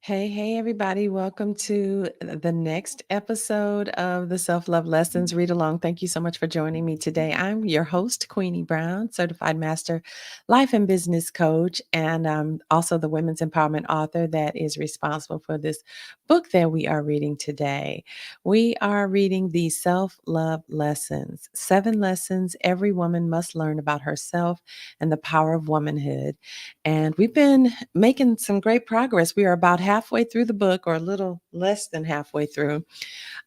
Hey, everybody. Welcome to the next episode of the Self Love Lessons Read Along. Thank you so much for joining me today. I'm your host, Queenie Brown, certified master life and business coach, and also the women's empowerment author that is responsible for this book that we are reading today. We are reading the Self Love Lessons, 7 lessons every woman must learn about herself and the power of womanhood. And we've been making some great progress. We are about halfway through the book, or a little less than halfway through.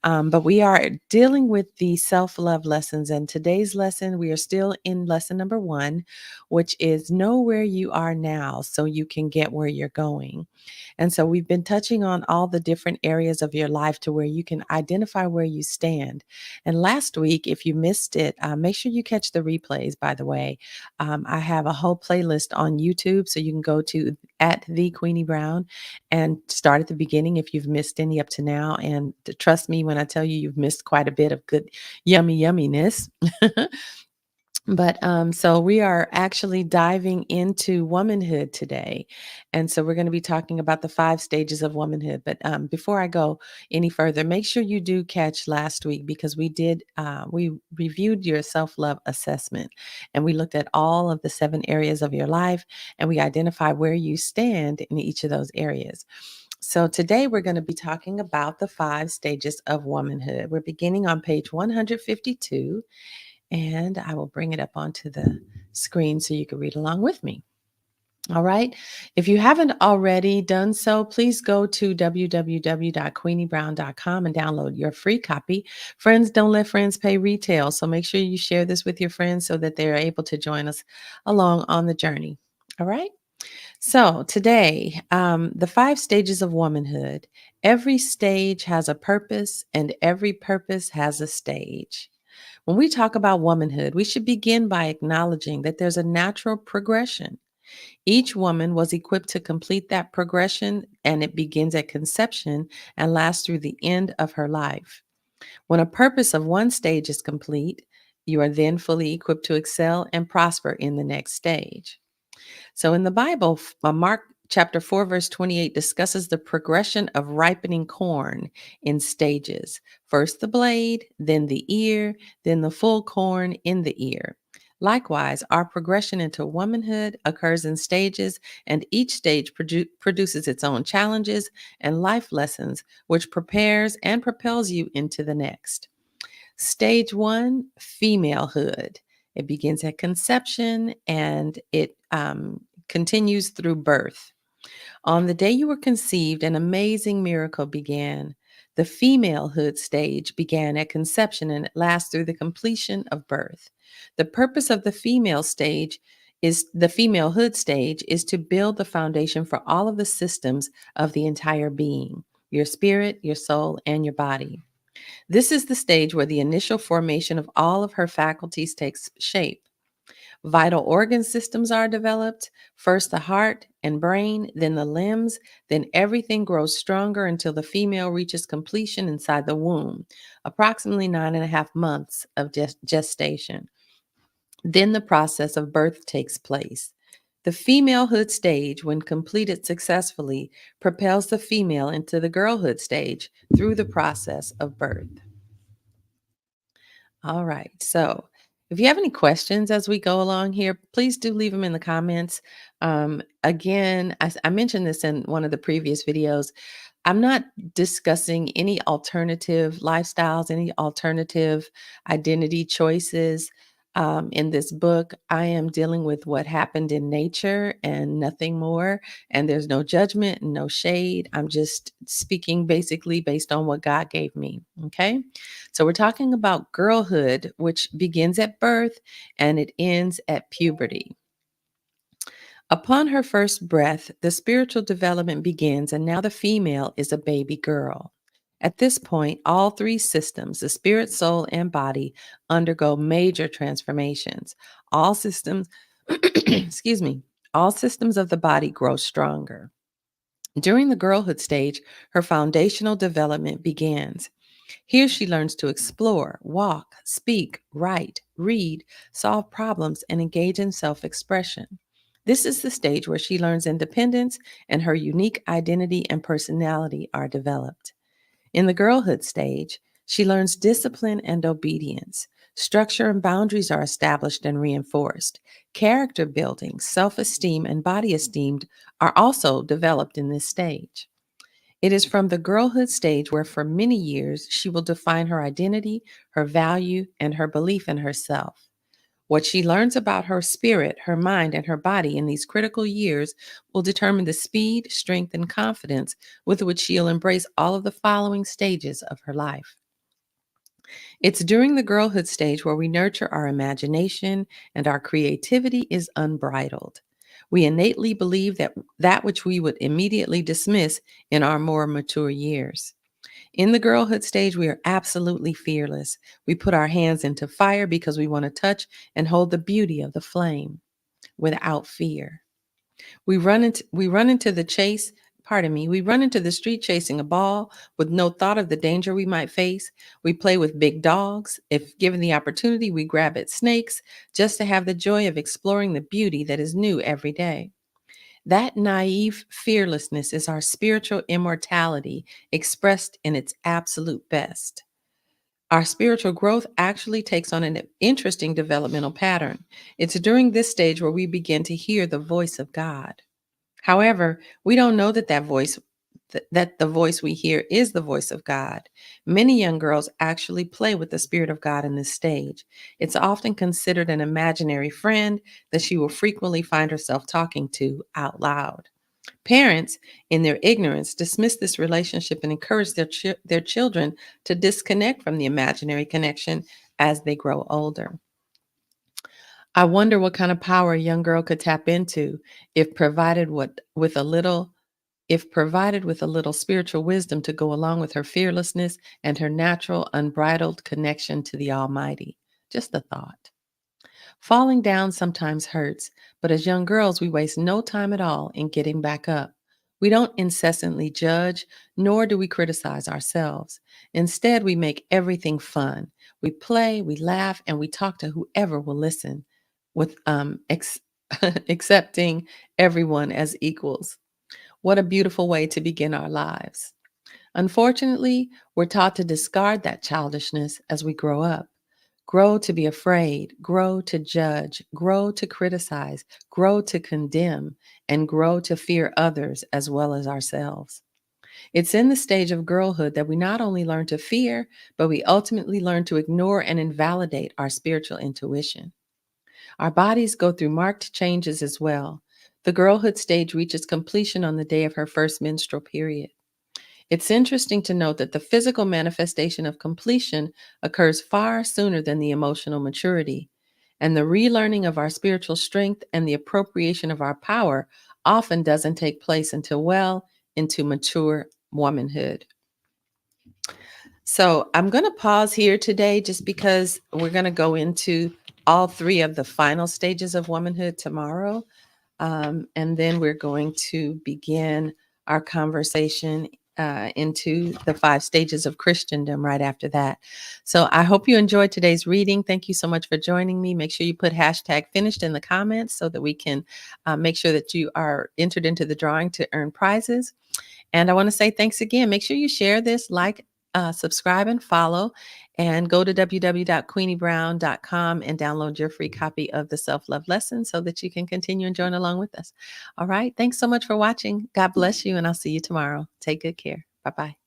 But we are dealing with the self love lessons. And today's lesson, we are still in lesson number 1, which is know where you are now so you can get where you're going. And so we've been touching on all the different areas of your life to where you can identify where you stand. And last week, if you missed it, make sure you catch the replays, by the way. I have a whole playlist on YouTube, so you can go to at the Queenie Brown and start at the beginning if you've missed any up to now. And trust me when I tell you, you've missed quite a bit of good yumminess. But so we are actually diving into womanhood today. And so we're going to be talking about the 5 stages of womanhood. But before I go any further, make sure you do catch last week, because we reviewed your self-love assessment, and we looked at all of the 7 areas of your life, and we identified where you stand in each of those areas. So today we're going to be talking about the 5 stages of womanhood. We're beginning on page 152, and I will bring it up onto the screen so you can read along with me. All right. If you haven't already done so, please go to www.queeniebrown.com and download your free copy. Friends don't let friends pay retail. So make sure you share this with your friends so that they're able to join us along on the journey. All right. So today, the 5 stages of womanhood. Every stage has a purpose, and every purpose has a stage. When we talk about womanhood, we should begin by acknowledging that there's a natural progression. Each woman was equipped to complete that progression, and it begins at conception and lasts through the end of her life. When a purpose of one stage is complete, you are then fully equipped to excel and prosper in the next stage. So in the Bible, Mark chapter 4, verse 28 discusses the progression of ripening corn in stages. First the blade, then the ear, then the full corn in the ear. Likewise, our progression into womanhood occurs in stages, and each stage produces its own challenges and life lessons, which prepares and propels you into the next. Stage 1, femalehood. It begins at conception, and it continues through birth. On the day you were conceived, an amazing miracle began. The femalehood stage began at conception, and it lasts through the completion of birth. The purpose of the femalehood stage is to build the foundation for all of the systems of the entire being, your spirit, your soul, and your body. This is the stage where the initial formation of all of her faculties takes shape. Vital organ systems are developed, first the heart and brain, then the limbs, then everything grows stronger until the female reaches completion inside the womb, approximately 9.5 months of gestation. Then the process of birth takes place. The femalehood stage, when completed successfully, propels the female into the girlhood stage through the process of birth. All right. So if you have any questions as we go along here, please do leave them in the comments. Again, I mentioned this in one of the previous videos. I'm not discussing any alternative lifestyles, any alternative identity choices. In this book, I am dealing with what happened in nature and nothing more. And there's no judgment and no shade. I'm just speaking basically based on what God gave me. Okay. So we're talking about girlhood, which begins at birth and it ends at puberty. Upon her first breath, the spiritual development begins, and now the female is a baby girl. At this point, all 3 systems, the spirit, soul, and body, undergo major transformations. All systems, excuse me, all systems of the body grow stronger. During the girlhood stage, her foundational development begins. Here she learns to explore, walk, speak, write, read, solve problems, and engage in self expression. This is the stage where she learns independence and her unique identity and personality are developed. In the girlhood stage, she learns discipline and obedience. Structure and boundaries are established and reinforced. Character building, self esteem, and body esteem are also developed in this stage. It is from the girlhood stage where, for many years, she will define her identity, her value, and her belief in herself. What she learns about her spirit, her mind, and her body in these critical years will determine the speed, strength, and confidence with which she'll embrace all of the following stages of her life. It's during the girlhood stage where we nurture our imagination and our creativity is unbridled. We innately believe that which we would immediately dismiss in our more mature years. In the girlhood stage, we are absolutely fearless. We put our hands into fire because we want to touch and hold the beauty of the flame without fear. We run into the street chasing a ball with no thought of the danger we might face. We play with big dogs. If given the opportunity, we grab at snakes just to have the joy of exploring the beauty that is new every day. That naive fearlessness is our spiritual immortality expressed in its absolute best. Our spiritual growth actually takes on an interesting developmental pattern. It's during this stage where we begin to hear the voice of God. However, we don't know that the voice we hear is the voice of God. Many young girls actually play with the Spirit of God in this stage. It's often considered an imaginary friend that she will frequently find herself talking to out loud. Parents, in their ignorance, dismiss this relationship and encourage their children to disconnect from the imaginary connection as they grow older. I wonder what kind of power a young girl could tap into if provided with a little if provided with a little spiritual wisdom to go along with her fearlessness and her natural unbridled connection to the Almighty. Just a thought. Falling down sometimes hurts, but as young girls, we waste no time at all in getting back up. We don't incessantly judge, nor do we criticize ourselves. Instead, we make everything fun. We play, we laugh, and we talk to whoever will listen, with accepting everyone as equals. What a beautiful way to begin our lives. Unfortunately, we're taught to discard that childishness as we grow up. Grow to be afraid, grow to judge, grow to criticize, grow to condemn, and grow to fear others as well as ourselves. It's in the stage of girlhood that we not only learn to fear, but we ultimately learn to ignore and invalidate our spiritual intuition. Our bodies go through marked changes as well. The girlhood stage reaches completion on the day of her first menstrual period. It's interesting to note that the physical manifestation of completion occurs far sooner than the emotional maturity, and the relearning of our spiritual strength and the appropriation of our power often doesn't take place until well into mature womanhood. So I'm going to pause here today just because we're going to go into all three of the final stages of womanhood tomorrow. And then we're going to begin our conversation into the 5 stages of Christendom right after that. So I hope you enjoyed today's reading. Thank you so much for joining me. Make sure you put hashtag finished in the comments so that we can make sure that you are entered into the drawing to earn prizes. And I want to say thanks again. Make sure you share this, subscribe, and follow. And go to www.queeniebrown.com and download your free copy of the self-love lesson so that you can continue enjoying along with us. All right. Thanks so much for watching. God bless you, and I'll see you tomorrow. Take good care. Bye-bye.